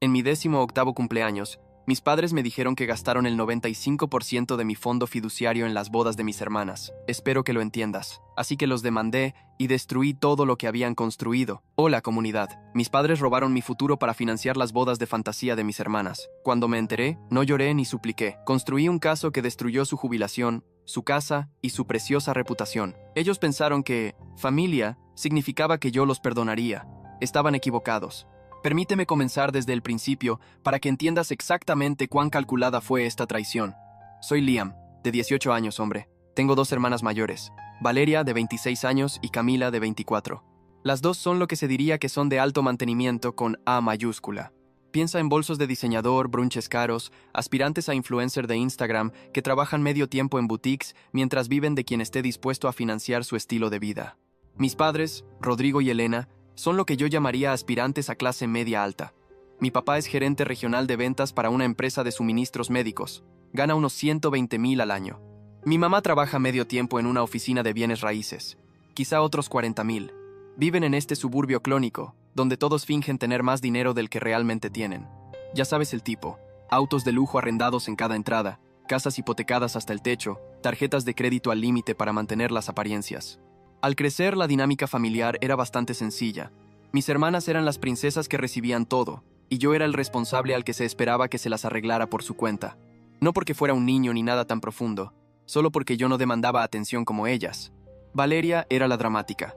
En mi 18º cumpleaños, mis padres me dijeron que gastaron el 95% de mi fondo fiduciario en las bodas de mis hermanas. Espero que lo entiendas. Así que los demandé y destruí todo lo que habían construido. Hola, comunidad. Mis padres robaron mi futuro para financiar las bodas de fantasía de mis hermanas. Cuando me enteré, no lloré ni supliqué. Construí un caso que destruyó su jubilación, su casa y su preciosa reputación. Ellos pensaron que familia significaba que yo los perdonaría. Estaban equivocados. Permíteme comenzar desde el principio para que entiendas exactamente cuán calculada fue esta traición. Soy Liam, de 18 años, hombre. Tengo 2 hermanas mayores, Valeria, de 26 años, y Camila, de 24. Las dos son lo que se diría que son de alto mantenimiento con A mayúscula. Piensa en bolsos de diseñador, brunches caros, aspirantes a influencer de Instagram que trabajan medio tiempo en boutiques mientras viven de quien esté dispuesto a financiar su estilo de vida. Mis padres, Rodrigo y Elena, son lo que yo llamaría aspirantes a clase media alta. Mi papá es gerente regional de ventas para una empresa de suministros médicos. Gana unos 120,000 al año. Mi mamá trabaja medio tiempo en una oficina de bienes raíces. Quizá otros 40,000. Viven en este suburbio clónico, donde todos fingen tener más dinero del que realmente tienen. Ya sabes el tipo. Autos de lujo arrendados en cada entrada, casas hipotecadas hasta el techo, tarjetas de crédito al límite para mantener las apariencias. Al crecer, la dinámica familiar era bastante sencilla. Mis hermanas eran las princesas que recibían todo, y yo era el responsable al que se esperaba que se las arreglara por su cuenta. No porque fuera un niño ni nada tan profundo, solo porque yo no demandaba atención como ellas. Valeria era la dramática.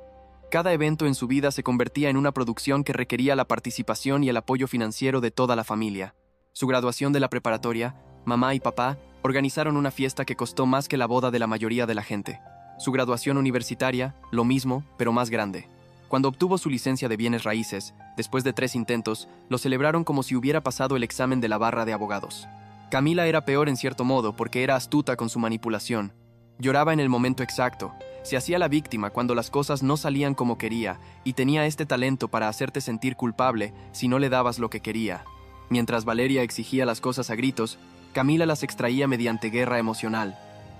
Cada evento en su vida se convertía en una producción que requería la participación y el apoyo financiero de toda la familia. Su graduación de la preparatoria, mamá y papá organizaron una fiesta que costó más que la boda de la mayoría de la gente. Su graduación universitaria, lo mismo, pero más grande. Cuando obtuvo su licencia de bienes raíces, después de 3 intentos, lo celebraron como si hubiera pasado el examen de la barra de abogados. Camila era peor en cierto modo porque era astuta con su manipulación. Lloraba en el momento exacto, se hacía la víctima cuando las cosas no salían como quería y tenía este talento para hacerte sentir culpable si no le dabas lo que quería. Mientras Valeria exigía las cosas a gritos, Camila las extraía mediante guerra emocional.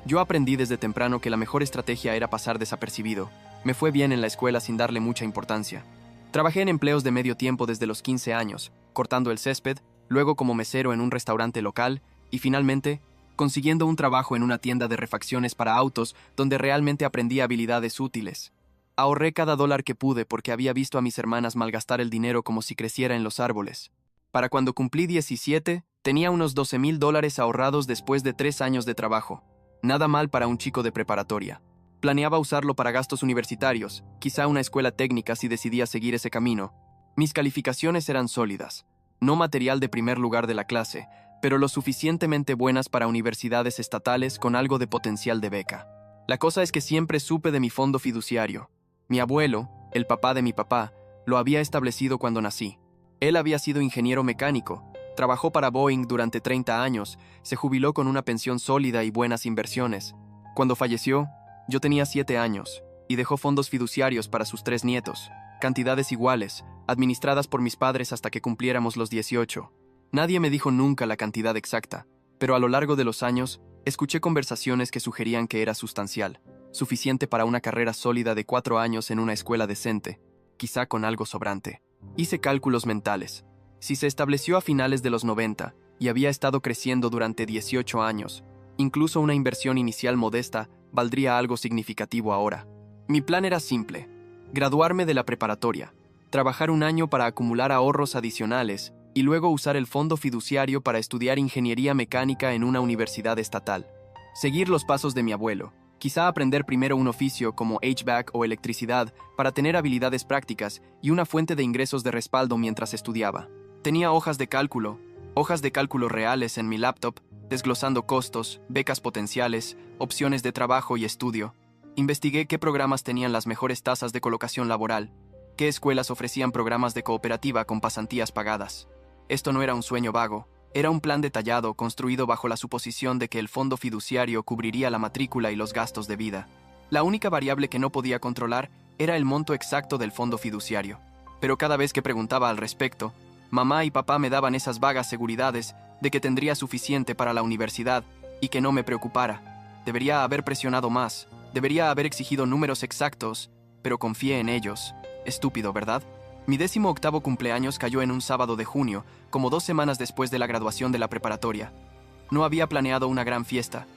Yo aprendí desde temprano que la mejor estrategia era pasar desapercibido. Me fue bien en la escuela sin darle mucha importancia. Trabajé en empleos de medio tiempo desde los 15 años, cortando el césped, luego como mesero en un restaurante local y finalmente consiguiendo un trabajo en una tienda de refacciones para autos donde realmente aprendí habilidades útiles. Ahorré cada dólar que pude porque había visto a mis hermanas malgastar el dinero como si creciera en los árboles. Para cuando cumplí 17, tenía unos $12,000 ahorrados después de 3 años de trabajo. Nada mal para un chico de preparatoria. Planeaba usarlo para gastos universitarios, quizá una escuela técnica si decidía seguir ese camino. Mis calificaciones eran sólidas, no material de primer lugar de la clase, pero lo suficientemente buenas para universidades estatales con algo de potencial de beca. La cosa es que siempre supe de mi fondo fiduciario. Mi abuelo, el papá de mi papá, lo había establecido cuando nací. Él había sido ingeniero mecánico, trabajó para Boeing durante 30 años, se jubiló con una pensión sólida y buenas inversiones. Cuando falleció, yo tenía 7 años, y dejó fondos fiduciarios para sus 3 nietos, cantidades iguales, administradas por mis padres hasta que cumpliéramos los 18. Nadie me dijo nunca la cantidad exacta, pero a lo largo de los años, escuché conversaciones que sugerían que era sustancial, suficiente para una carrera sólida de 4 años en una escuela decente, quizá con algo sobrante. Hice cálculos mentales. Si se estableció a finales de los 90 y había estado creciendo durante 18 años, incluso una inversión inicial modesta valdría algo significativo ahora. Mi plan era simple: graduarme de la preparatoria, trabajar un año para acumular ahorros adicionales y luego usar el fondo fiduciario para estudiar ingeniería mecánica en una universidad estatal. Seguir los pasos de mi abuelo, quizá aprender primero un oficio como HVAC o electricidad para tener habilidades prácticas y una fuente de ingresos de respaldo mientras estudiaba. Tenía hojas de cálculo reales en mi laptop, desglosando costos, becas potenciales, opciones de trabajo y estudio. Investigué qué programas tenían las mejores tasas de colocación laboral, qué escuelas ofrecían programas de cooperativa con pasantías pagadas. Esto no era un sueño vago, era un plan detallado construido bajo la suposición de que el fondo fiduciario cubriría la matrícula y los gastos de vida. La única variable que no podía controlar era el monto exacto del fondo fiduciario. Pero cada vez que preguntaba al respecto, mamá y papá me daban esas vagas seguridades de que tendría suficiente para la universidad y que no me preocupara. Debería haber presionado más, debería haber exigido números exactos, pero confié en ellos. Estúpido, ¿verdad? Mi 18º cumpleaños cayó en un sábado de junio, como 2 semanas después de la graduación de la preparatoria. No había planeado una gran fiesta.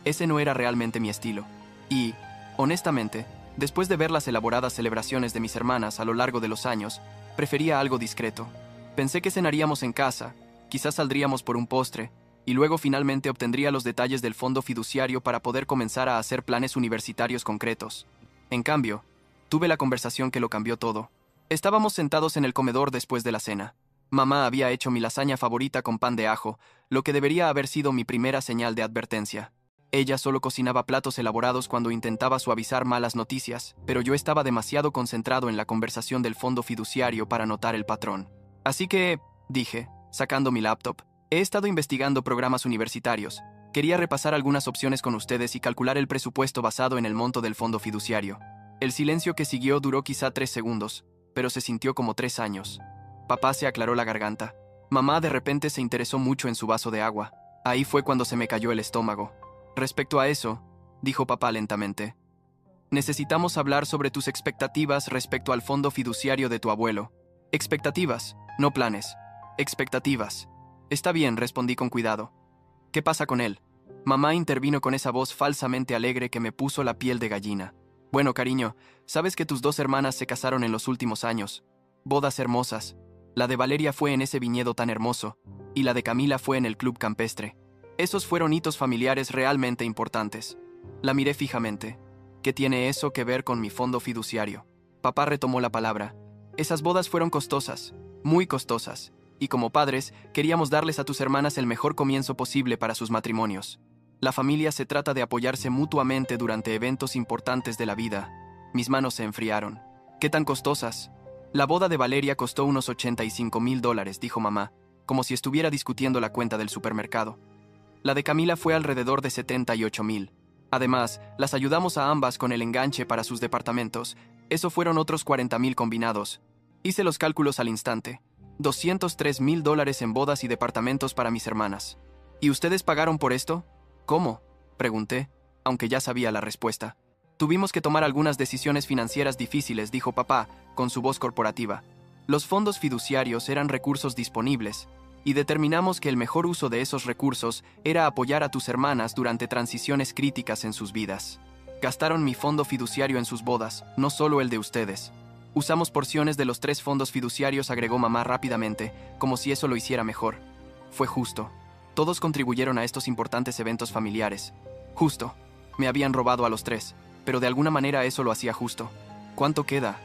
Ese no era realmente mi estilo. Y, honestamente, después de ver las elaboradas celebraciones de mis hermanas a lo largo de los años, prefería algo discreto. Pensé que cenaríamos en casa, quizás saldríamos por un postre, y luego finalmente obtendría los detalles del fondo fiduciario para poder comenzar a hacer planes universitarios concretos. En cambio, tuve la conversación que lo cambió todo. Estábamos sentados en el comedor después de la cena. Mamá había hecho mi lasaña favorita con pan de ajo, lo que debería haber sido mi primera señal de advertencia. Ella solo cocinaba platos elaborados cuando intentaba suavizar malas noticias, pero yo estaba demasiado concentrado en la conversación del fondo fiduciario para notar el patrón. Así que, dije, sacando mi laptop, he estado investigando programas universitarios. Quería repasar algunas opciones con ustedes y calcular el presupuesto basado en el monto del fondo fiduciario. El silencio que siguió duró quizá 3 segundos, pero se sintió como 3 años. Papá se aclaró la garganta. Mamá de repente se interesó mucho en su vaso de agua. Ahí fue cuando se me cayó el estómago. Respecto a eso, dijo papá lentamente, necesitamos hablar sobre tus expectativas respecto al fondo fiduciario de tu abuelo. Expectativas, no planes. Expectativas. Está bien, respondí con cuidado. ¿Qué pasa con él? Mamá intervino con esa voz falsamente alegre que me puso la piel de gallina. Bueno, cariño, sabes que tus 2 hermanas se casaron en los últimos años. Bodas hermosas. La de Valeria fue en ese viñedo tan hermoso, y la de Camila fue en el club campestre. Esos fueron hitos familiares realmente importantes. La miré fijamente. ¿Qué tiene eso que ver con mi fondo fiduciario? Papá retomó la palabra. Esas bodas fueron costosas, muy costosas, y como padres, queríamos darles a tus hermanas el mejor comienzo posible para sus matrimonios. La familia se trata de apoyarse mutuamente durante eventos importantes de la vida. Mis manos se enfriaron. ¿Qué tan costosas? La boda de Valeria costó unos $85,000, dijo mamá, como si estuviera discutiendo la cuenta del supermercado. La de Camila fue alrededor de 78,000. Además, las ayudamos a ambas con el enganche para sus departamentos. Eso fueron otros 40,000 combinados. Hice los cálculos al instante. $203,000 en bodas y departamentos para mis hermanas. ¿Y ustedes pagaron por esto? ¿Cómo? Pregunté, aunque ya sabía la respuesta. Tuvimos que tomar algunas decisiones financieras difíciles, dijo papá, con su voz corporativa. Los fondos fiduciarios eran recursos disponibles, y determinamos que el mejor uso de esos recursos era apoyar a tus hermanas durante transiciones críticas en sus vidas. Gastaron mi fondo fiduciario en sus bodas, no solo el de ustedes. Usamos porciones de los 3 fondos fiduciarios, agregó mamá rápidamente, como si eso lo hiciera mejor. Fue justo. Todos contribuyeron a estos importantes eventos familiares. Justo. Me habían robado a los 3, pero de alguna manera eso lo hacía justo. ¿Cuánto queda?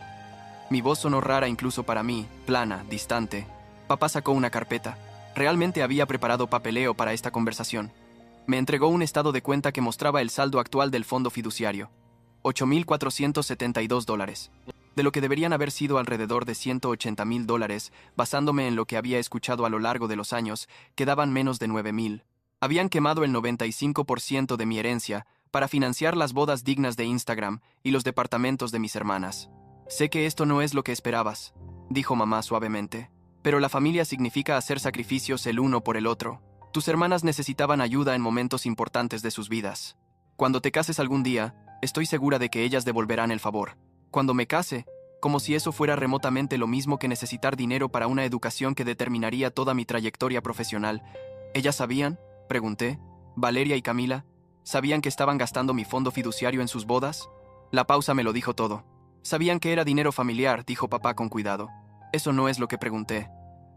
Mi voz sonó rara incluso para mí, plana, distante. Papá sacó una carpeta. Realmente había preparado papeleo para esta conversación. Me entregó un estado de cuenta que mostraba el saldo actual del fondo fiduciario. $8,472. De lo que deberían haber sido alrededor de $180,000, basándome en lo que había escuchado a lo largo de los años, quedaban menos de 9,000. Habían quemado el 95% de mi herencia para financiar las bodas dignas de Instagram y los departamentos de mis hermanas. Sé que esto no es lo que esperabas, dijo mamá suavemente. Pero la familia significa hacer sacrificios el uno por el otro. Tus hermanas necesitaban ayuda en momentos importantes de sus vidas. Cuando te cases algún día, estoy segura de que ellas devolverán el favor. Cuando me case, como si eso fuera remotamente lo mismo que necesitar dinero para una educación que determinaría toda mi trayectoria profesional. ¿Ellas sabían? Pregunté. ¿Valeria y Camila? ¿Sabían que estaban gastando mi fondo fiduciario en sus bodas? La pausa me lo dijo todo. Sabían que era dinero familiar, dijo papá con cuidado. Eso no es lo que pregunté.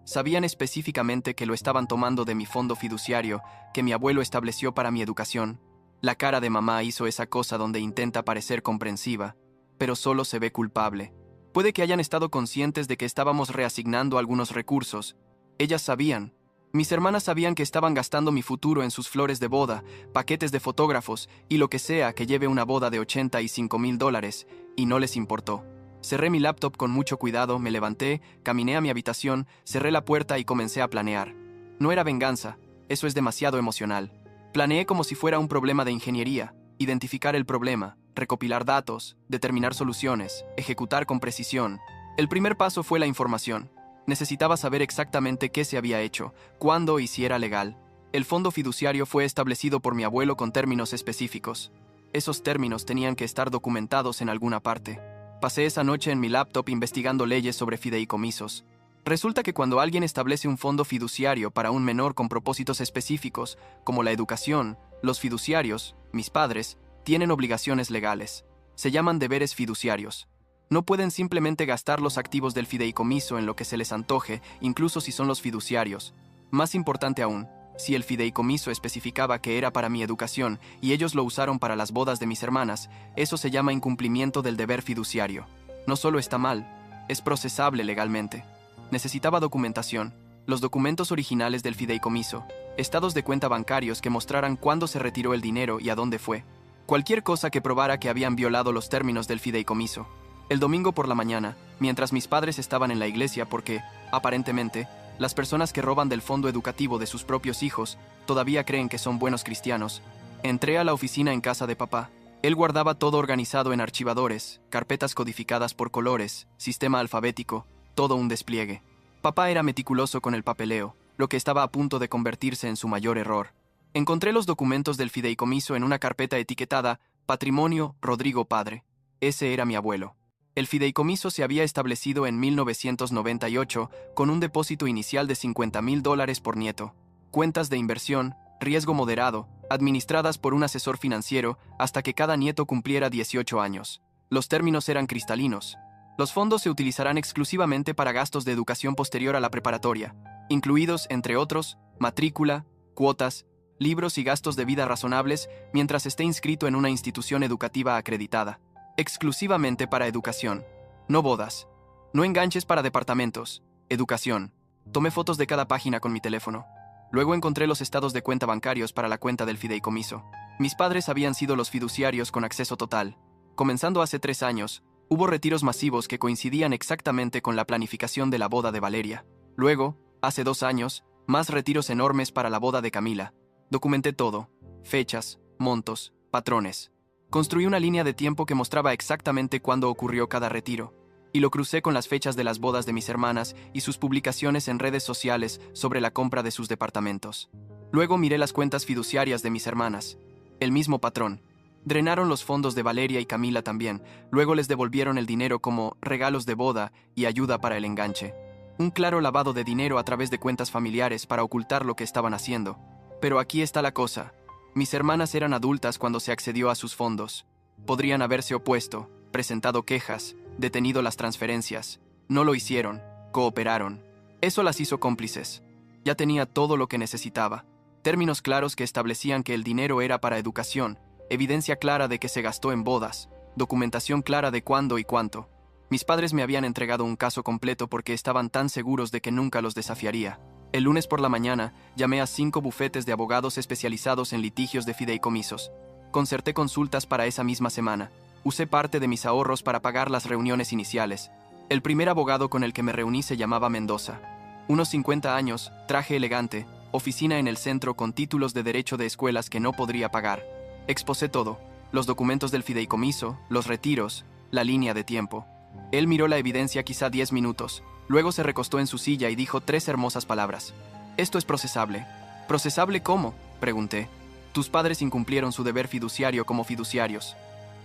Sabían específicamente que lo estaban tomando de mi fondo fiduciario, que mi abuelo estableció para mi educación. La cara de mamá hizo esa cosa donde intenta parecer comprensiva, pero solo se ve culpable. Puede que hayan estado conscientes de que estábamos reasignando algunos recursos. Ellas sabían. Mis hermanas sabían que estaban gastando mi futuro en sus flores de boda, paquetes de fotógrafos y lo que sea que lleve una boda de $85,000, y no les importó. Cerré mi laptop con mucho cuidado, me levanté, caminé a mi habitación, cerré la puerta y comencé a planear. No era venganza, eso es demasiado emocional. Planeé como si fuera un problema de ingeniería, identificar el problema, recopilar datos, determinar soluciones, ejecutar con precisión. El primer paso fue la información. Necesitaba saber exactamente qué se había hecho, cuándo y si era legal. El fondo fiduciario fue establecido por mi abuelo con términos específicos. Esos términos tenían que estar documentados en alguna parte. Pasé esa noche en mi laptop investigando leyes sobre fideicomisos. Resulta que cuando alguien establece un fondo fiduciario para un menor con propósitos específicos, como la educación, los fiduciarios, mis padres, tienen obligaciones legales. Se llaman deberes fiduciarios. No pueden simplemente gastar los activos del fideicomiso en lo que se les antoje, incluso si son los fiduciarios. Más importante aún, si el fideicomiso especificaba que era para mi educación y ellos lo usaron para las bodas de mis hermanas, eso se llama incumplimiento del deber fiduciario. No solo está mal, es procesable legalmente. Necesitaba documentación, los documentos originales del fideicomiso, estados de cuenta bancarios que mostraran cuándo se retiró el dinero y a dónde fue. Cualquier cosa que probara que habían violado los términos del fideicomiso. El domingo por la mañana, mientras mis padres estaban en la iglesia porque, aparentemente, las personas que roban del fondo educativo de sus propios hijos todavía creen que son buenos cristianos, entré a la oficina en casa de papá. Él guardaba todo organizado en archivadores, carpetas codificadas por colores, sistema alfabético, todo un despliegue. Papá era meticuloso con el papeleo, lo que estaba a punto de convertirse en su mayor error. Encontré los documentos del fideicomiso en una carpeta etiquetada Patrimonio Rodrigo Padre. Ese era mi abuelo. El fideicomiso se había establecido en 1998 con un depósito inicial de $50,000 por nieto. Cuentas de inversión, riesgo moderado, administradas por un asesor financiero hasta que cada nieto cumpliera 18 años. Los términos eran cristalinos. Los fondos se utilizarán exclusivamente para gastos de educación posterior a la preparatoria, incluidos, entre otros, matrícula, cuotas, libros y gastos de vida razonables mientras esté inscrito en una institución educativa acreditada. Exclusivamente para educación. No bodas. No enganches para departamentos. Educación. Tomé fotos de cada página con mi teléfono. Luego encontré los estados de cuenta bancarios para la cuenta del fideicomiso. Mis padres habían sido los fiduciarios con acceso total. Comenzando hace 3 años, hubo retiros masivos que coincidían exactamente con la planificación de la boda de Valeria. Luego, hace 2 años, más retiros enormes para la boda de Camila. Documenté todo. Fechas, montos, patrones. Construí una línea de tiempo que mostraba exactamente cuándo ocurrió cada retiro, y lo crucé con las fechas de las bodas de mis hermanas y sus publicaciones en redes sociales sobre la compra de sus departamentos. Luego miré las cuentas fiduciarias de mis hermanas. El mismo patrón. Drenaron los fondos de Valeria y Camila también, luego les devolvieron el dinero como regalos de boda y ayuda para el enganche. Un claro lavado de dinero a través de cuentas familiares para ocultar lo que estaban haciendo. Pero aquí está la cosa. Mis hermanas eran adultas cuando se accedió a sus fondos. Podrían haberse opuesto, presentado quejas, detenido las transferencias. No lo hicieron, cooperaron. Eso las hizo cómplices. Ya tenía todo lo que necesitaba. Términos claros que establecían que el dinero era para educación, evidencia clara de que se gastó en bodas, documentación clara de cuándo y cuánto. Mis padres me habían entregado un caso completo porque estaban tan seguros de que nunca los desafiaría. El lunes por la mañana, llamé a 5 bufetes de abogados especializados en litigios de fideicomisos. Concerté consultas para esa misma semana. Usé parte de mis ahorros para pagar las reuniones iniciales. El primer abogado con el que me reuní se llamaba Mendoza. Unos 50 años, traje elegante, oficina en el centro con títulos de derecho de escuelas que no podría pagar. Expusé todo, los documentos del fideicomiso, los retiros, la línea de tiempo. Él miró la evidencia quizá 10 minutos. Luego se recostó en su silla y dijo 3 hermosas palabras. Esto es procesable. ¿Procesable cómo?, pregunté. Tus padres incumplieron su deber fiduciario como fiduciarios.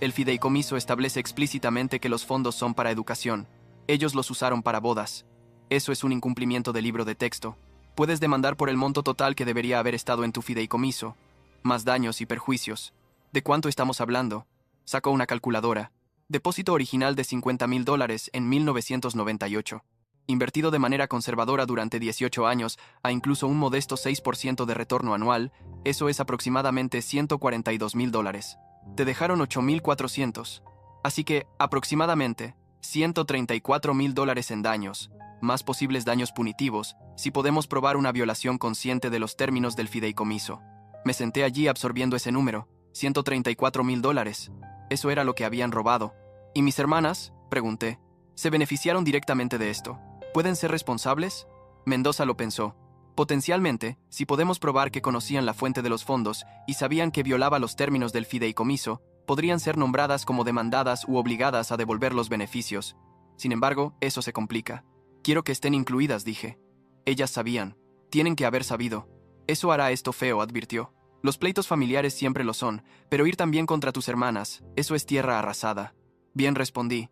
El fideicomiso establece explícitamente que los fondos son para educación. Ellos los usaron para bodas. Eso es un incumplimiento del libro de texto. Puedes demandar por el monto total que debería haber estado en tu fideicomiso, más daños y perjuicios. ¿De cuánto estamos hablando? Sacó una calculadora. Depósito original de $50,000 en 1998. Invertido de manera conservadora durante 18 años a incluso un modesto 6% de retorno anual, eso es aproximadamente $142,000. Te dejaron $8,400. Así que, aproximadamente, $134,000 en daños, más posibles daños punitivos, si podemos probar una violación consciente de los términos del fideicomiso. Me senté allí absorbiendo ese número, $134,000. Eso era lo que habían robado. ¿Y mis hermanas?, pregunté. ¿Se beneficiaron directamente de esto? ¿Pueden ser responsables? Mendoza lo pensó. Potencialmente, si podemos probar que conocían la fuente de los fondos y sabían que violaba los términos del fideicomiso, podrían ser nombradas como demandadas u obligadas a devolver los beneficios. Sin embargo, eso se complica. Quiero que estén incluidas, dije. Ellas sabían. Tienen que haber sabido. Eso hará esto feo, advirtió. Los pleitos familiares siempre lo son, pero ir también contra tus hermanas, eso es tierra arrasada. Bien, respondí.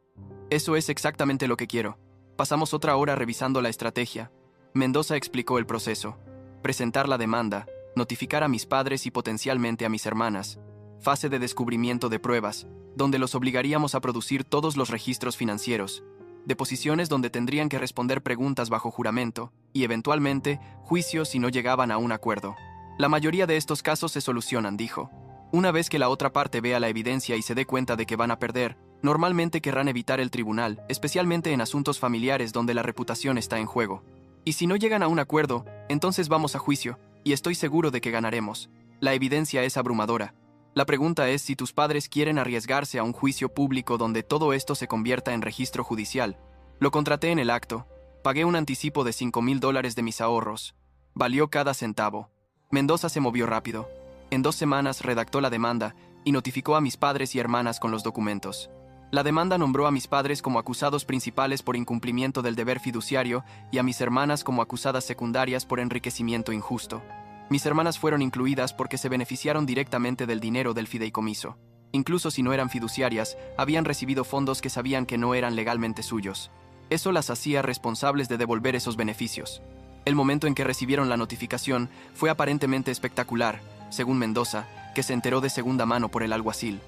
Eso es exactamente lo que quiero. Pasamos otra hora revisando la estrategia. Mendoza explicó el proceso. Presentar la demanda, notificar a mis padres y potencialmente a mis hermanas. Fase de descubrimiento de pruebas, donde los obligaríamos a producir todos los registros financieros. Deposiciones donde tendrían que responder preguntas bajo juramento, y eventualmente, juicios si no llegaban a un acuerdo. La mayoría de estos casos se solucionan, dijo. Una vez que la otra parte vea la evidencia y se dé cuenta de que van a perder, normalmente querrán evitar el tribunal, especialmente en asuntos familiares donde la reputación está en juego. Y si no llegan a un acuerdo, entonces vamos a juicio, y estoy seguro de que ganaremos. La evidencia es abrumadora. La pregunta es si tus padres quieren arriesgarse a un juicio público donde todo esto se convierta en registro judicial. Lo contraté en el acto. Pagué un anticipo de $5,000 de mis ahorros. Valió cada centavo. Mendoza se movió rápido. En 2 semanas redactó la demanda y notificó a mis padres y hermanas con los documentos. La demanda nombró a mis padres como acusados principales por incumplimiento del deber fiduciario y a mis hermanas como acusadas secundarias por enriquecimiento injusto. Mis hermanas fueron incluidas porque se beneficiaron directamente del dinero del fideicomiso. Incluso si no eran fiduciarias, habían recibido fondos que sabían que no eran legalmente suyos. Eso las hacía responsables de devolver esos beneficios. El momento en que recibieron la notificación fue aparentemente espectacular, según Mendoza, que se enteró de segunda mano por el alguacil.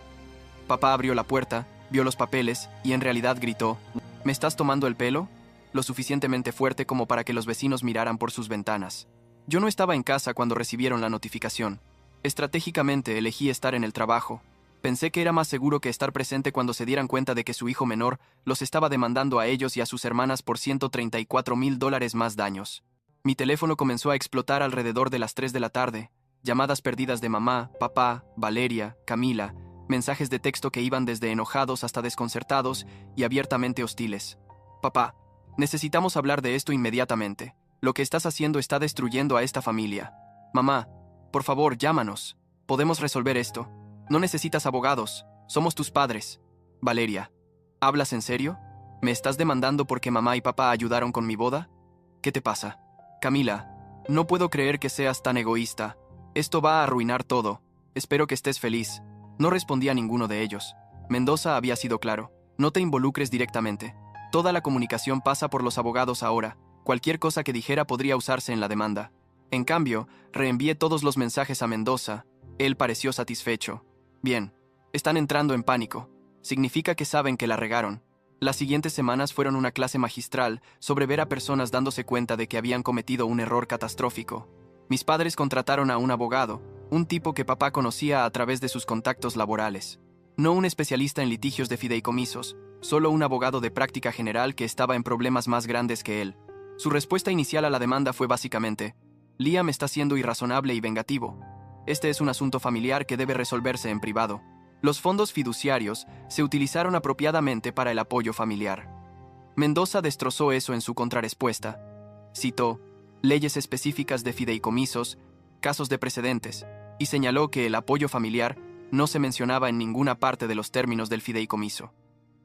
Papá abrió la puerta, vio los papeles y en realidad gritó: ¿Me estás tomando el pelo? Lo suficientemente fuerte como para que los vecinos miraran por sus ventanas. Yo no estaba en casa cuando recibieron la notificación. Estratégicamente elegí estar en el trabajo. Pensé que era más seguro que estar presente cuando se dieran cuenta de que su hijo menor los estaba demandando a ellos y a sus hermanas por $134,000 más daños. Mi teléfono comenzó a explotar alrededor de las 3 de la tarde. Llamadas perdidas de mamá, papá, Valeria, Camila, mensajes de texto que iban desde enojados hasta desconcertados y abiertamente hostiles. Papá, necesitamos hablar de esto inmediatamente. Lo que estás haciendo está destruyendo a esta familia. Mamá, por favor, llámanos. Podemos resolver esto. No necesitas abogados. Somos tus padres. Valeria, ¿hablas en serio? ¿Me estás demandando porque mamá y papá ayudaron con mi boda? ¿Qué te pasa? Camila, no puedo creer que seas tan egoísta. Esto va a arruinar todo. Espero que estés feliz. No respondía a ninguno de ellos. Mendoza había sido claro. No te involucres directamente. Toda la comunicación pasa por los abogados ahora. Cualquier cosa que dijera podría usarse en la demanda. En cambio, reenvié todos los mensajes a Mendoza. Él pareció satisfecho. Bien, están entrando en pánico. Significa que saben que la regaron. Las siguientes semanas fueron una clase magistral sobre ver a personas dándose cuenta de que habían cometido un error catastrófico. Mis padres contrataron a un abogado, un tipo que papá conocía a través de sus contactos laborales. No un especialista en litigios de fideicomisos, solo un abogado de práctica general que estaba en problemas más grandes que él. Su respuesta inicial a la demanda fue básicamente: Liam está siendo irrazonable y vengativo. Este es un asunto familiar que debe resolverse en privado. Los fondos fiduciarios se utilizaron apropiadamente para el apoyo familiar. Mendoza destrozó eso en su contrarrespuesta. Citó leyes específicas de fideicomisos, casos de precedentes, y señaló que el apoyo familiar no se mencionaba en ninguna parte de los términos del fideicomiso.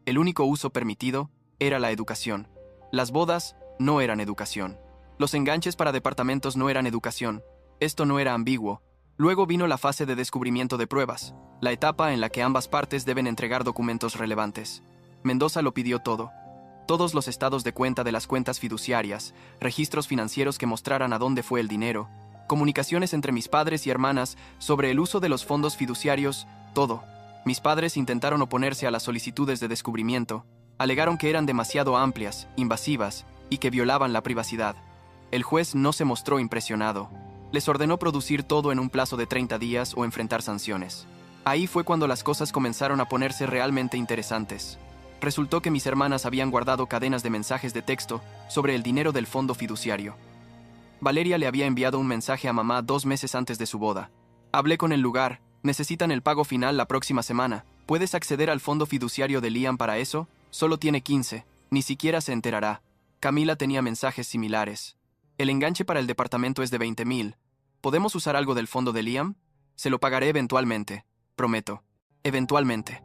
El único uso permitido era la educación. Las bodas no eran educación. Los enganches para departamentos no eran educación. Esto no era ambiguo. Luego vino la fase de descubrimiento de pruebas, la etapa en la que ambas partes deben entregar documentos relevantes. Mendoza lo pidió todo. Todos los estados de cuenta de las cuentas fiduciarias, registros financieros que mostraran a dónde fue el dinero, comunicaciones entre mis padres y hermanas sobre el uso de los fondos fiduciarios, todo. Mis padres intentaron oponerse a las solicitudes de descubrimiento. Alegaron que eran demasiado amplias, invasivas y que violaban la privacidad. El juez no se mostró impresionado. Les ordenó producir todo en un plazo de 30 días o enfrentar sanciones. Ahí fue cuando las cosas comenzaron a ponerse realmente interesantes. Resultó que mis hermanas habían guardado cadenas de mensajes de texto sobre el dinero del fondo fiduciario. Valeria le había enviado un mensaje a mamá 2 meses antes de su boda. Hablé con el lugar, necesitan el pago final la próxima semana. ¿Puedes acceder al fondo fiduciario de Liam para eso? Solo tiene 15, ni siquiera se enterará. Camila tenía mensajes similares. El enganche para el departamento es de 20,000. ¿Podemos usar algo del fondo de Liam? Se lo pagaré eventualmente, prometo. Eventualmente.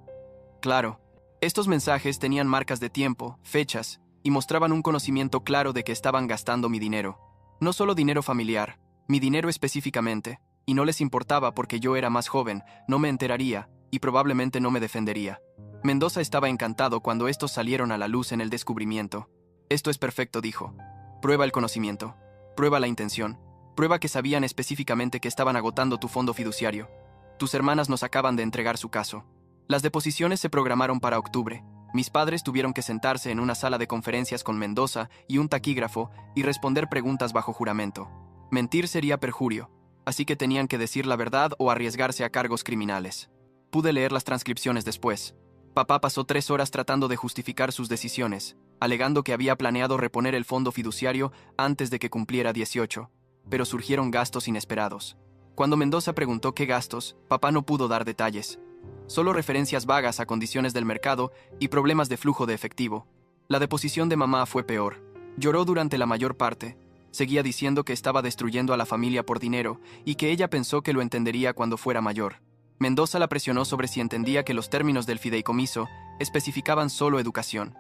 Claro. Estos mensajes tenían marcas de tiempo, fechas, y mostraban un conocimiento claro de que estaban gastando mi dinero. No solo dinero familiar, mi dinero específicamente, y no les importaba porque yo era más joven, no me enteraría, y probablemente no me defendería. Mendoza estaba encantado cuando estos salieron a la luz en el descubrimiento. Esto es perfecto, dijo. Prueba el conocimiento. Prueba la intención. Prueba que sabían específicamente que estaban agotando tu fondo fiduciario. Tus hermanas nos acaban de entregar su caso. Las deposiciones se programaron para octubre. Mis padres tuvieron que sentarse en una sala de conferencias con Mendoza y un taquígrafo y responder preguntas bajo juramento. Mentir sería perjurio, así que tenían que decir la verdad o arriesgarse a cargos criminales. Pude leer las transcripciones después. Papá pasó 3 horas tratando de justificar sus decisiones, alegando que había planeado reponer el fondo fiduciario antes de que cumpliera 18, pero surgieron gastos inesperados. Cuando Mendoza preguntó qué gastos, papá no pudo dar detalles. Solo referencias vagas a condiciones del mercado y problemas de flujo de efectivo. La deposición de mamá fue peor. Lloró durante la mayor parte. Seguía diciendo que estaba destruyendo a la familia por dinero y que ella pensó que lo entendería cuando fuera mayor. Mendoza la presionó sobre si entendía que los términos del fideicomiso especificaban solo educación.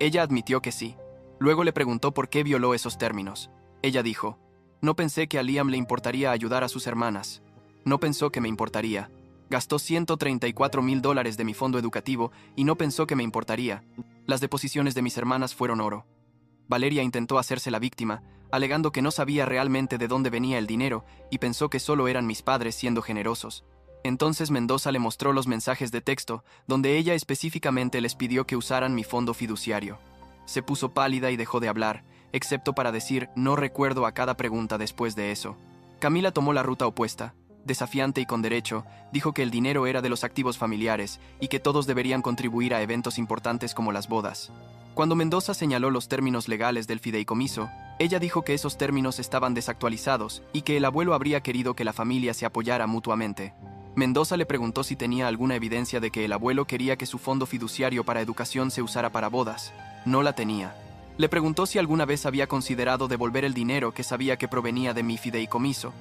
Ella admitió que sí. Luego le preguntó por qué violó esos términos. Ella dijo: no pensé que a Liam le importaría ayudar a sus hermanas. No pensó que me importaría. Gastó $134,000 de mi fondo educativo y no pensó que me importaría. Las deposiciones de mis hermanas fueron oro. Valeria intentó hacerse la víctima, alegando que no sabía realmente de dónde venía el dinero y pensó que solo eran mis padres siendo generosos. Entonces Mendoza le mostró los mensajes de texto, donde ella específicamente les pidió que usaran mi fondo fiduciario. Se puso pálida y dejó de hablar, excepto para decir no recuerdo a cada pregunta después de eso. Camila tomó la ruta opuesta. Desafiante y con derecho, dijo que el dinero era de los activos familiares y que todos deberían contribuir a eventos importantes como las bodas. Cuando Mendoza señaló los términos legales del fideicomiso, ella dijo que esos términos estaban desactualizados y que el abuelo habría querido que la familia se apoyara mutuamente. Mendoza le preguntó si tenía alguna evidencia de que el abuelo quería que su fondo fiduciario para educación se usara para bodas. No la tenía. Le preguntó si alguna vez había considerado devolver el dinero que sabía que provenía de mi fideicomiso.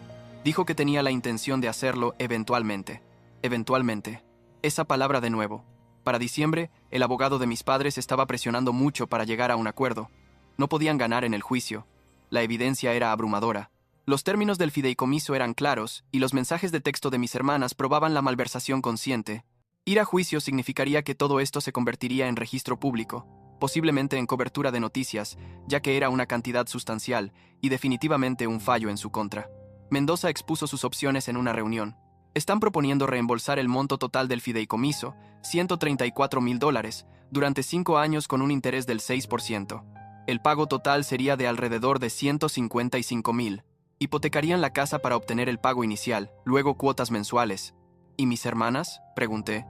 Dijo que tenía la intención de hacerlo eventualmente. Eventualmente. Esa palabra de nuevo. Para diciembre, el abogado de mis padres estaba presionando mucho para llegar a un acuerdo. No podían ganar en el juicio. La evidencia era abrumadora. Los términos del fideicomiso eran claros y los mensajes de texto de mis hermanas probaban la malversación consciente. Ir a juicio significaría que todo esto se convertiría en registro público, posiblemente en cobertura de noticias, ya que era una cantidad sustancial y definitivamente un fallo en su contra. Mendoza expuso sus opciones en una reunión. Están proponiendo reembolsar el monto total del fideicomiso, $134,000, durante 5 años con un interés del 6%. El pago total sería de alrededor de $155,000. Hipotecarían la casa para obtener el pago inicial, luego cuotas mensuales. ¿Y mis hermanas?, pregunté.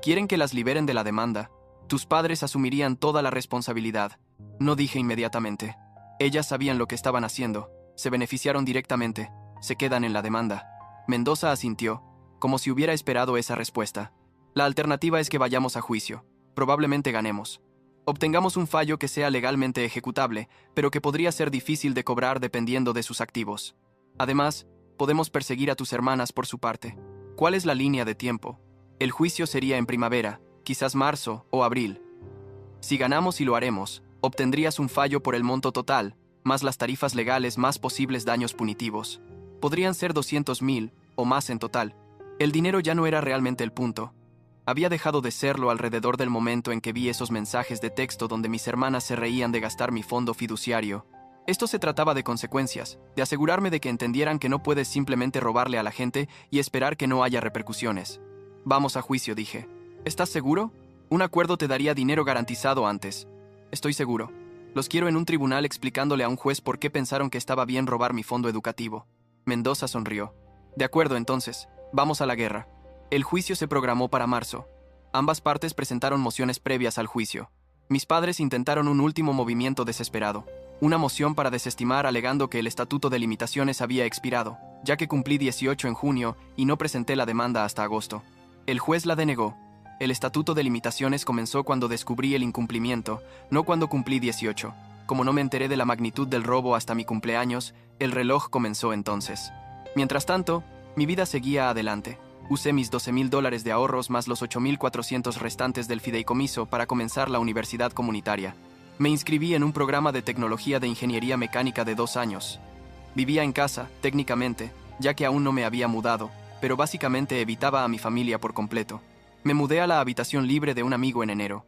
Quieren que las liberen de la demanda. Tus padres asumirían toda la responsabilidad. No dije inmediatamente. Ellas sabían lo que estaban haciendo. Se beneficiaron directamente. Se quedan en la demanda. Mendoza asintió, como si hubiera esperado esa respuesta. La alternativa es que vayamos a juicio. Probablemente ganemos. Obtengamos un fallo que sea legalmente ejecutable, pero que podría ser difícil de cobrar dependiendo de sus activos. Además, podemos perseguir a tus hermanas por su parte. ¿Cuál es la línea de tiempo? El juicio sería en primavera, quizás marzo o abril. Si ganamos y lo haremos, obtendrías un fallo por el monto total, más las tarifas legales más posibles daños punitivos. Podrían ser 200,000 o más en total. El dinero ya no era realmente el punto. Había dejado de serlo alrededor del momento en que vi esos mensajes de texto donde mis hermanas se reían de gastar mi fondo fiduciario. Esto se trataba de consecuencias, de asegurarme de que entendieran que no puedes simplemente robarle a la gente y esperar que no haya repercusiones. Vamos a juicio, dije. ¿Estás seguro? Un acuerdo te daría dinero garantizado antes. Estoy seguro. Los quiero en un tribunal explicándole a un juez por qué pensaron que estaba bien robar mi fondo educativo. Mendoza sonrió. De acuerdo, entonces. Vamos a la guerra. El juicio se programó para marzo. Ambas partes presentaron mociones previas al juicio. Mis padres intentaron un último movimiento desesperado. Una moción para desestimar alegando que el estatuto de limitaciones había expirado, ya que cumplí 18 en junio y no presenté la demanda hasta agosto. El juez la denegó. El estatuto de limitaciones comenzó cuando descubrí el incumplimiento, no cuando cumplí 18. Como no me enteré de la magnitud del robo hasta mi cumpleaños, el reloj comenzó entonces. Mientras tanto, mi vida seguía adelante. Usé mis $12,000 de ahorros más los 8,400 restantes del fideicomiso para comenzar la universidad comunitaria. Me inscribí en un programa de tecnología de ingeniería mecánica de 2 años. Vivía en casa, técnicamente, ya que aún no me había mudado, pero básicamente evitaba a mi familia por completo. Me mudé a la habitación libre de un amigo en enero.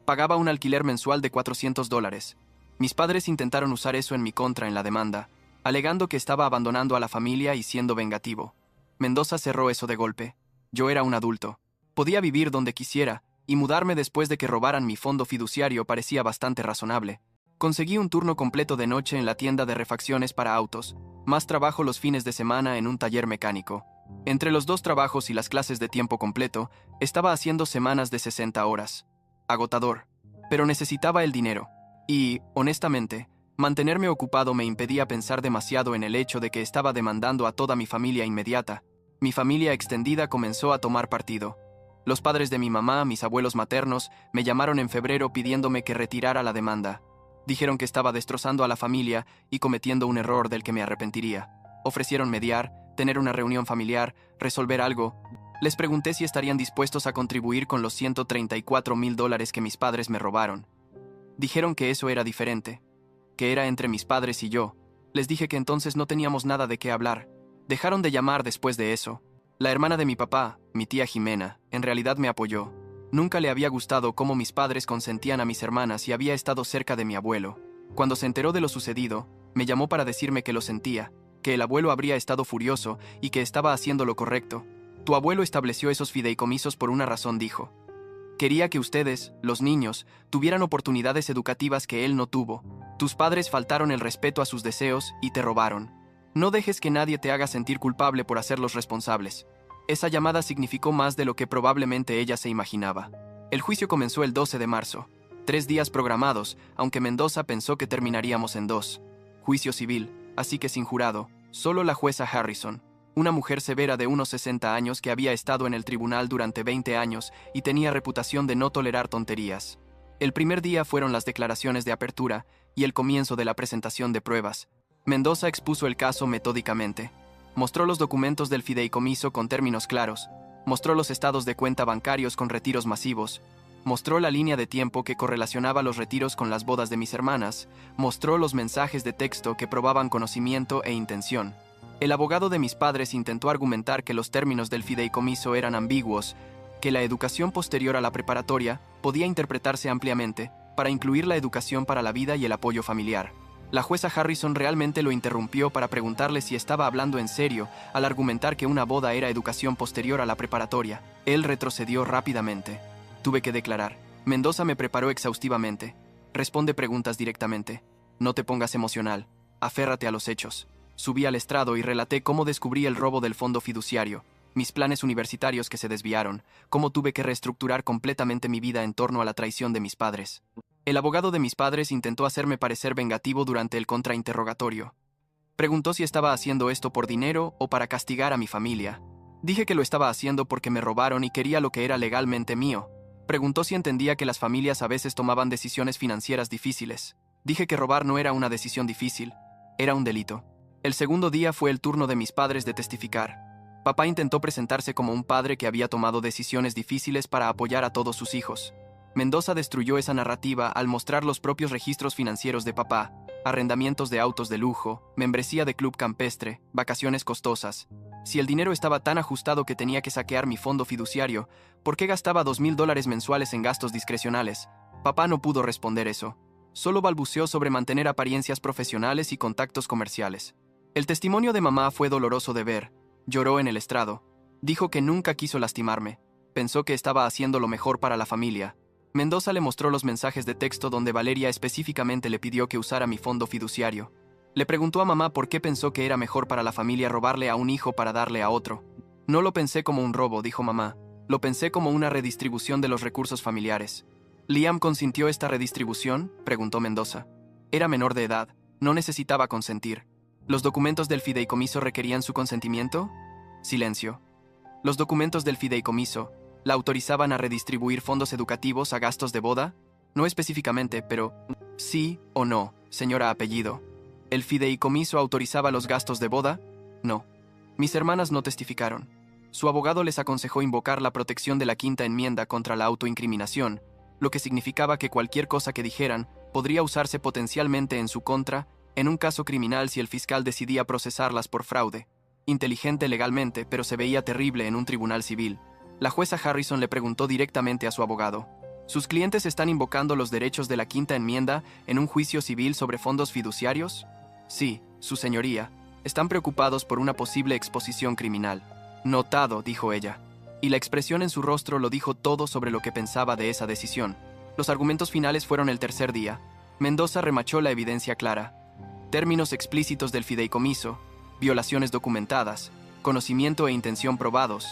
Pagaba un alquiler mensual de $400. Mis padres intentaron usar eso en mi contra en la demanda, alegando que estaba abandonando a la familia y siendo vengativo. Mendoza cerró eso de golpe. Yo era un adulto. Podía vivir donde quisiera, y mudarme después de que robaran mi fondo fiduciario parecía bastante razonable. Conseguí un turno completo de noche en la tienda de refacciones para autos, más trabajo los fines de semana en un taller mecánico. Entre los dos trabajos y las clases de tiempo completo, estaba haciendo semanas de 60 horas. Agotador. Pero necesitaba el dinero. Y, honestamente, mantenerme ocupado me impedía pensar demasiado en el hecho de que estaba demandando a toda mi familia inmediata. Mi familia extendida comenzó a tomar partido. Los padres de mi mamá, mis abuelos maternos, me llamaron en febrero pidiéndome que retirara la demanda. Dijeron que estaba destrozando a la familia y cometiendo un error del que me arrepentiría. Ofrecieron mediar, tener una reunión familiar, resolver algo. Les pregunté si estarían dispuestos a contribuir con los $134,000 que mis padres me robaron. Dijeron que eso era diferente, que era entre mis padres y yo. Les dije que entonces no teníamos nada de qué hablar. Dejaron de llamar después de eso. La hermana de mi papá, mi tía Jimena, en realidad me apoyó. Nunca le había gustado cómo mis padres consentían a mis hermanas y había estado cerca de mi abuelo. Cuando se enteró de lo sucedido, me llamó para decirme que lo sentía, que el abuelo habría estado furioso y que estaba haciendo lo correcto. Tu abuelo estableció esos fideicomisos por una razón, dijo. Quería que ustedes, los niños, tuvieran oportunidades educativas que él no tuvo. Tus padres faltaron el respeto a sus deseos y te robaron. No dejes que nadie te haga sentir culpable por hacerlos responsables. Esa llamada significó más de lo que probablemente ella se imaginaba. El juicio comenzó el 12 de marzo. 3 días programados, aunque Mendoza pensó que terminaríamos en 2. Juicio civil, así que sin jurado, solo la jueza Harrison, una mujer severa de unos 60 años que había estado en el tribunal durante 20 años y tenía reputación de no tolerar tonterías. El primer día fueron las declaraciones de apertura y el comienzo de la presentación de pruebas. Mendoza expuso el caso metódicamente. Mostró los documentos del fideicomiso con términos claros. Mostró los estados de cuenta bancarios con retiros masivos. Mostró la línea de tiempo que correlacionaba los retiros con las bodas de mis hermanas. Mostró los mensajes de texto que probaban conocimiento e intención. El abogado de mis padres intentó argumentar que los términos del fideicomiso eran ambiguos, que la educación posterior a la preparatoria podía interpretarse ampliamente para incluir la educación para la vida y el apoyo familiar. La jueza Harrison realmente lo interrumpió para preguntarle si estaba hablando en serio al argumentar que una boda era educación posterior a la preparatoria. Él retrocedió rápidamente. Tuve que declarar. Mendoza me preparó exhaustivamente. Responde preguntas directamente. No te pongas emocional. Aférrate a los hechos. Subí al estrado y relaté cómo descubrí el robo del fondo fiduciario, mis planes universitarios que se desviaron, cómo tuve que reestructurar completamente mi vida en torno a la traición de mis padres. El abogado de mis padres intentó hacerme parecer vengativo durante el contrainterrogatorio. Preguntó si estaba haciendo esto por dinero o para castigar a mi familia. Dije que lo estaba haciendo porque me robaron y quería lo que era legalmente mío. Preguntó si entendía que las familias a veces tomaban decisiones financieras difíciles. Dije que robar no era una decisión difícil, era un delito. El segundo día fue el turno de mis padres de testificar. Papá intentó presentarse como un padre que había tomado decisiones difíciles para apoyar a todos sus hijos. Mendoza destruyó esa narrativa al mostrar los propios registros financieros de papá, arrendamientos de autos de lujo, membresía de club campestre, vacaciones costosas. Si el dinero estaba tan ajustado que tenía que saquear mi fondo fiduciario, ¿por qué gastaba $2,000 mensuales en gastos discrecionales? Papá no pudo responder eso. Solo balbuceó sobre mantener apariencias profesionales y contactos comerciales. El testimonio de mamá fue doloroso de ver. Lloró en el estrado. Dijo que nunca quiso lastimarme. Pensó que estaba haciendo lo mejor para la familia. Mendoza le mostró los mensajes de texto donde Valeria específicamente le pidió que usara mi fondo fiduciario. Le preguntó a mamá por qué pensó que era mejor para la familia robarle a un hijo para darle a otro. No lo pensé como un robo, dijo mamá. Lo pensé como una redistribución de los recursos familiares. ¿Liam consintió esta redistribución?, preguntó Mendoza. Era menor de edad. No necesitaba consentir. ¿Los documentos del fideicomiso requerían su consentimiento? Silencio. ¿Los documentos del fideicomiso la autorizaban a redistribuir fondos educativos a gastos de boda? No específicamente, pero sí o no, señora apellido. ¿El fideicomiso autorizaba los gastos de boda? No. Mis hermanas no testificaron. Su abogado les aconsejó invocar la protección de la Quinta Enmienda contra la autoincriminación, lo que significaba que cualquier cosa que dijeran podría usarse potencialmente en su contra en un caso criminal si el fiscal decidía procesarlas por fraude. Inteligente legalmente, pero se veía terrible en un tribunal civil. La jueza Harrison le preguntó directamente a su abogado. ¿Sus clientes están invocando los derechos de la Quinta Enmienda en un juicio civil sobre fondos fiduciarios? Sí, su señoría. Están preocupados por una posible exposición criminal. Notado, dijo ella. Y la expresión en su rostro lo dijo todo sobre lo que pensaba de esa decisión. Los argumentos finales fueron el tercer día. Mendoza remachó la evidencia clara. Términos explícitos del fideicomiso, violaciones documentadas, conocimiento e intención probados,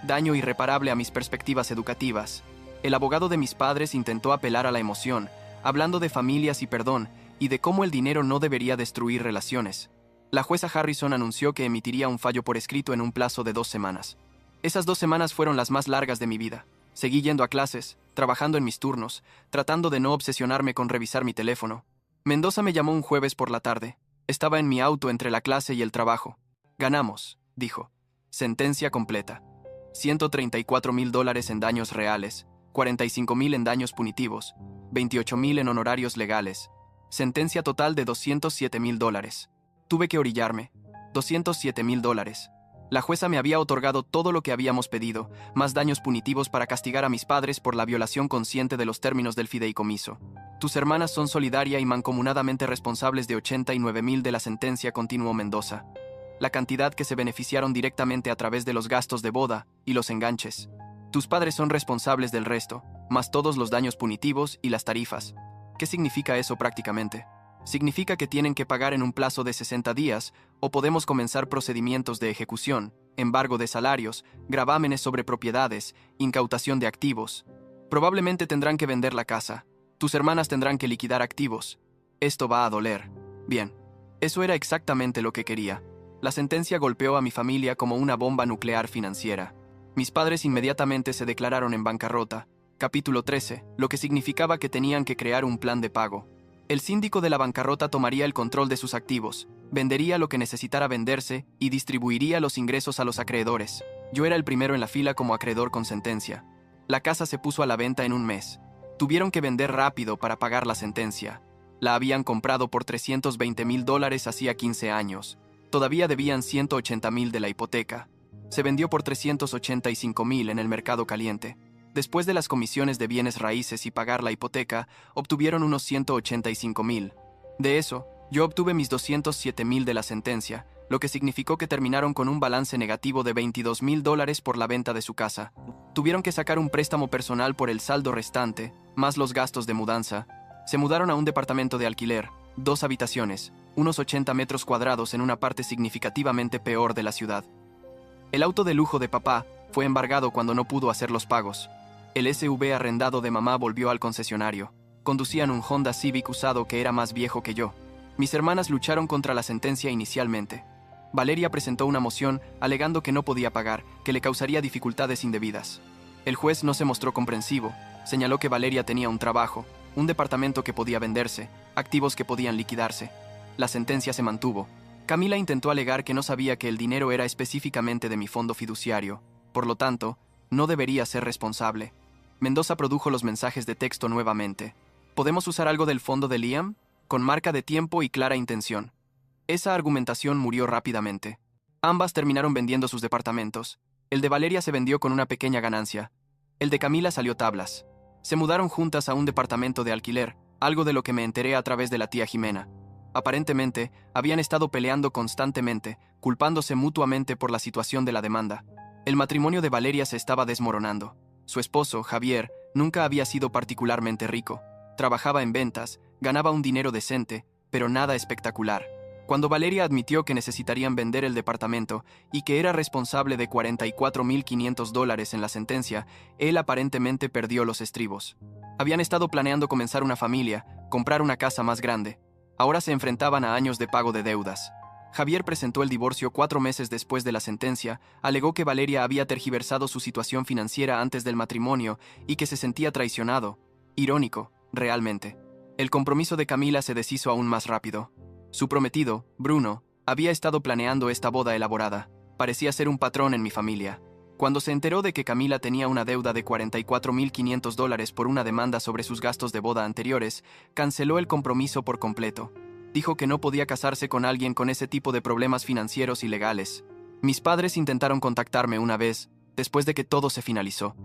daño irreparable a mis perspectivas educativas. El abogado de mis padres intentó apelar a la emoción, hablando de familias y perdón, y de cómo el dinero no debería destruir relaciones. La jueza Harrison anunció que emitiría un fallo por escrito en un plazo de 2 semanas. Esas 2 semanas fueron las más largas de mi vida. Seguí yendo a clases, trabajando en mis turnos, tratando de no obsesionarme con revisar mi teléfono. Mendoza me llamó un jueves por la tarde. Estaba en mi auto entre la clase y el trabajo. Ganamos, dijo. Sentencia completa. $134,000 en daños reales, 45,000 en daños punitivos, 28,000 en honorarios legales. Sentencia total de $207,000. Tuve que orillarme. $207,000. La jueza me había otorgado todo lo que habíamos pedido, más daños punitivos para castigar a mis padres por la violación consciente de los términos del fideicomiso. Tus hermanas son solidaria y mancomunadamente responsables de 89,000 de la sentencia, continuó Mendoza. La cantidad que se beneficiaron directamente a través de los gastos de boda y los enganches. Tus padres son responsables del resto, más todos los daños punitivos y las tarifas. ¿Qué significa eso prácticamente? Significa que tienen que pagar en un plazo de 60 días, o podemos comenzar procedimientos de ejecución, embargo de salarios, gravámenes sobre propiedades, incautación de activos. Probablemente tendrán que vender la casa. Tus hermanas tendrán que liquidar activos. Esto va a doler. Bien, eso era exactamente lo que quería. La sentencia golpeó a mi familia como una bomba nuclear financiera. Mis padres inmediatamente se declararon en bancarrota. Capítulo 13, lo que significaba que tenían que crear un plan de pago. El síndico de la bancarrota tomaría el control de sus activos, vendería lo que necesitara venderse y distribuiría los ingresos a los acreedores. Yo era el primero en la fila como acreedor con sentencia. La casa se puso a la venta en un mes. Tuvieron que vender rápido para pagar la sentencia. La habían comprado por $320,000 hacía 15 años. Todavía debían $180,000 de la hipoteca. Se vendió por $385,000 en el mercado caliente. Después de las comisiones de bienes raíces y pagar la hipoteca, obtuvieron unos $185,000. De eso, yo obtuve mis $207,000 de la sentencia, lo que significó que terminaron con un balance negativo de $22,000 por la venta de su casa. Tuvieron que sacar un préstamo personal por el saldo restante, más los gastos de mudanza. Se mudaron a un departamento de alquiler, 2 habitaciones, unos 80 metros cuadrados en una parte significativamente peor de la ciudad. El auto de lujo de papá fue embargado cuando no pudo hacer los pagos. El SUV arrendado de mamá volvió al concesionario. Conducían un Honda Civic usado que era más viejo que yo. Mis hermanas lucharon contra la sentencia inicialmente. Valeria presentó una moción alegando que no podía pagar, que le causaría dificultades indebidas. El juez no se mostró comprensivo. Señaló que Valeria tenía un trabajo, un departamento que podía venderse, activos que podían liquidarse. La sentencia se mantuvo. Camila intentó alegar que no sabía que el dinero era específicamente de mi fondo fiduciario. Por lo tanto, no debería ser responsable. Mendoza produjo los mensajes de texto nuevamente. ¿Podemos usar algo del fondo de Liam? Con marca de tiempo y clara intención. Esa argumentación murió rápidamente. Ambas terminaron vendiendo sus departamentos. El de Valeria se vendió con una pequeña ganancia. El de Camila salió tablas. Se mudaron juntas a un departamento de alquiler, algo de lo que me enteré a través de la tía Jimena. Aparentemente, habían estado peleando constantemente, culpándose mutuamente por la situación de la demanda. El matrimonio de Valeria se estaba desmoronando. Su esposo, Javier, nunca había sido particularmente rico. Trabajaba en ventas, ganaba un dinero decente, pero nada espectacular. Cuando Valeria admitió que necesitarían vender el departamento y que era responsable de $44,500 en la sentencia, él aparentemente perdió los estribos. Habían estado planeando comenzar una familia, comprar una casa más grande. Ahora se enfrentaban a años de pago de deudas. Javier presentó el divorcio 4 meses después de la sentencia, alegó que Valeria había tergiversado su situación financiera antes del matrimonio y que se sentía traicionado. Irónico, realmente. El compromiso de Camila se deshizo aún más rápido. Su prometido, Bruno, había estado planeando esta boda elaborada. Parecía ser un patrón en mi familia. Cuando se enteró de que Camila tenía una deuda de $44,500 por una demanda sobre sus gastos de boda anteriores, canceló el compromiso por completo. Dijo que no podía casarse con alguien con ese tipo de problemas financieros y legales. Mis padres intentaron contactarme una vez, después de que todo se finalizó.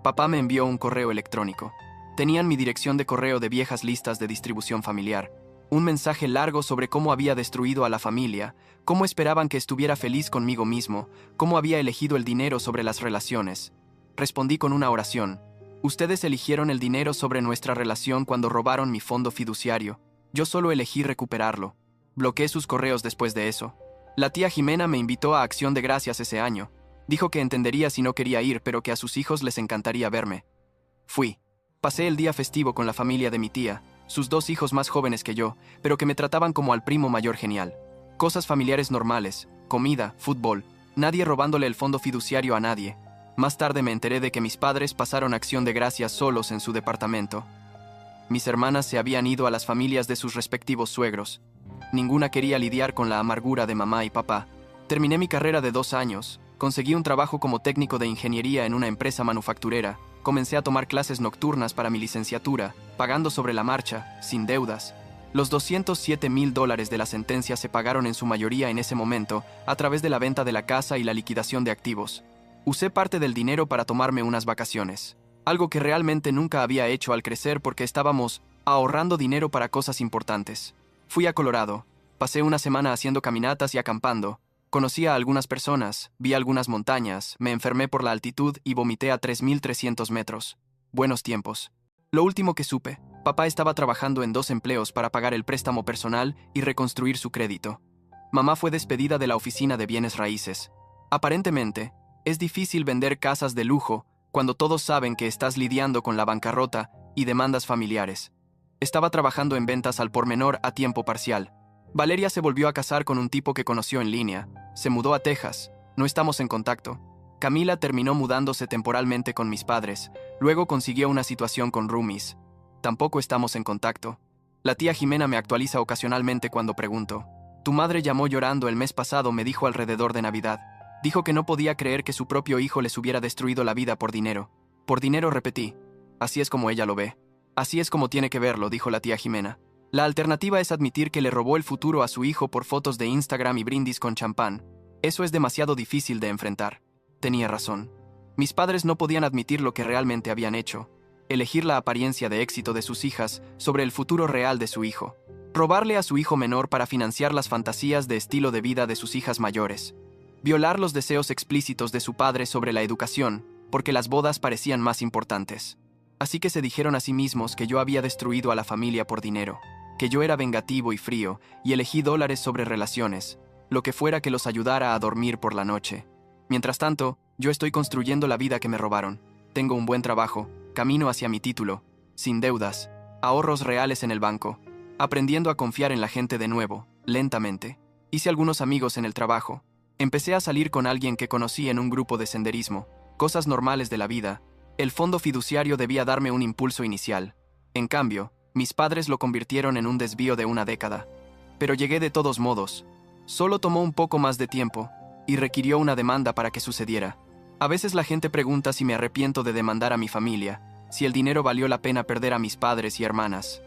Papá me envió un correo electrónico. Tenían mi dirección de correo de viejas listas de distribución familiar. Un mensaje largo sobre cómo había destruido a la familia, cómo esperaban que estuviera feliz conmigo mismo, cómo había elegido el dinero sobre las relaciones. Respondí con una oración. Ustedes eligieron el dinero sobre nuestra relación cuando robaron mi fondo fiduciario. Yo solo elegí recuperarlo. Bloqueé sus correos después de eso. La tía Jimena me invitó a Acción de Gracias ese año. Dijo que entendería si no quería ir, pero que a sus hijos les encantaría verme. Fui. Pasé el día festivo con la familia de mi tía, sus 2 hijos más jóvenes que yo, pero que me trataban como al primo mayor genial. Cosas familiares normales, comida, fútbol, nadie robándole el fondo fiduciario a nadie. Más tarde me enteré de que mis padres pasaron Acción de Gracias solos en su departamento. Mis hermanas se habían ido a las familias de sus respectivos suegros. Ninguna quería lidiar con la amargura de mamá y papá. Terminé mi carrera de 2 años, conseguí un trabajo como técnico de ingeniería en una empresa manufacturera, comencé a tomar clases nocturnas para mi licenciatura, pagando sobre la marcha, sin deudas. Los $207,000 de la sentencia se pagaron en su mayoría en ese momento, a través de la venta de la casa y la liquidación de activos. Usé parte del dinero para tomarme unas vacaciones, algo que realmente nunca había hecho al crecer porque estábamos ahorrando dinero para cosas importantes. Fui a Colorado, pasé una semana haciendo caminatas y acampando. Conocí a algunas personas, vi algunas montañas, me enfermé por la altitud y vomité a 3,300 metros. Buenos tiempos. Lo último que supe, papá estaba trabajando en 2 empleos para pagar el préstamo personal y reconstruir su crédito. Mamá fue despedida de la oficina de bienes raíces. Aparentemente, es difícil vender casas de lujo cuando todos saben que estás lidiando con la bancarrota y demandas familiares. Estaba trabajando en ventas al por menor a tiempo parcial. Valeria se volvió a casar con un tipo que conoció en línea. Se mudó a Texas. No estamos en contacto. Camila terminó mudándose temporalmente con mis padres. Luego consiguió una situación con roomies. Tampoco estamos en contacto. La tía Jimena me actualiza ocasionalmente cuando pregunto. Tu madre llamó llorando el mes pasado, me dijo alrededor de Navidad. Dijo que no podía creer que su propio hijo les hubiera destruido la vida por dinero. Por dinero, repetí. Así es como ella lo ve. Así es como tiene que verlo, dijo la tía Jimena. La alternativa es admitir que le robó el futuro a su hijo por fotos de Instagram y brindis con champán. Eso es demasiado difícil de enfrentar. Tenía razón. Mis padres no podían admitir lo que realmente habían hecho. Elegir la apariencia de éxito de sus hijas sobre el futuro real de su hijo. Robarle a su hijo menor para financiar las fantasías de estilo de vida de sus hijas mayores. Violar los deseos explícitos de su padre sobre la educación, porque las bodas parecían más importantes. Así que se dijeron a sí mismos que yo había destruido a la familia por dinero, que yo era vengativo y frío, y elegí dólares sobre relaciones, lo que fuera que los ayudara a dormir por la noche. Mientras tanto, yo estoy construyendo la vida que me robaron. Tengo un buen trabajo, camino hacia mi título, sin deudas, ahorros reales en el banco, aprendiendo a confiar en la gente de nuevo, lentamente. Hice algunos amigos en el trabajo. Empecé a salir con alguien que conocí en un grupo de senderismo, cosas normales de la vida. El fondo fiduciario debía darme un impulso inicial. En cambio, mis padres lo convirtieron en un desvío de una década. Pero llegué de todos modos. Solo tomó un poco más de tiempo, y requirió una demanda para que sucediera. A veces la gente pregunta si me arrepiento de demandar a mi familia, si el dinero valió la pena perder a mis padres y hermanas.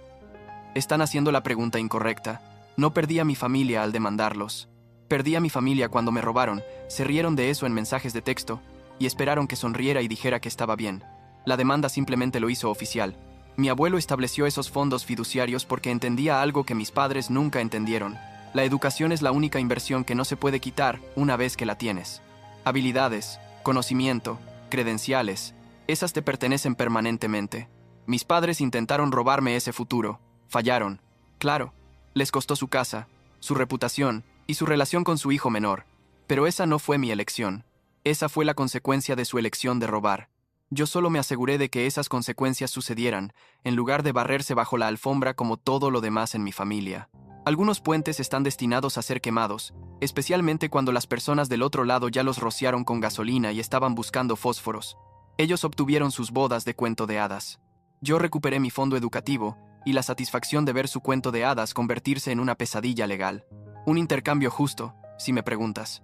Están haciendo la pregunta incorrecta. No perdí a mi familia al demandarlos. Perdí a mi familia cuando me robaron, se rieron de eso en mensajes de texto, y esperaron que sonriera y dijera que estaba bien. La demanda simplemente lo hizo oficial. Mi abuelo estableció esos fondos fiduciarios porque entendía algo que mis padres nunca entendieron. La educación es la única inversión que no se puede quitar una vez que la tienes. Habilidades, conocimiento, credenciales, esas te pertenecen permanentemente. Mis padres intentaron robarme ese futuro. Fallaron. Claro, les costó su casa, su reputación y su relación con su hijo menor. Pero esa no fue mi elección. Esa fue la consecuencia de su elección de robar. Yo solo me aseguré de que esas consecuencias sucedieran, en lugar de barrerse bajo la alfombra como todo lo demás en mi familia. Algunos puentes están destinados a ser quemados, especialmente cuando las personas del otro lado ya los rociaron con gasolina y estaban buscando fósforos. Ellos obtuvieron sus bodas de cuento de hadas. Yo recuperé mi fondo educativo y la satisfacción de ver su cuento de hadas convertirse en una pesadilla legal. Un intercambio justo, si me preguntas.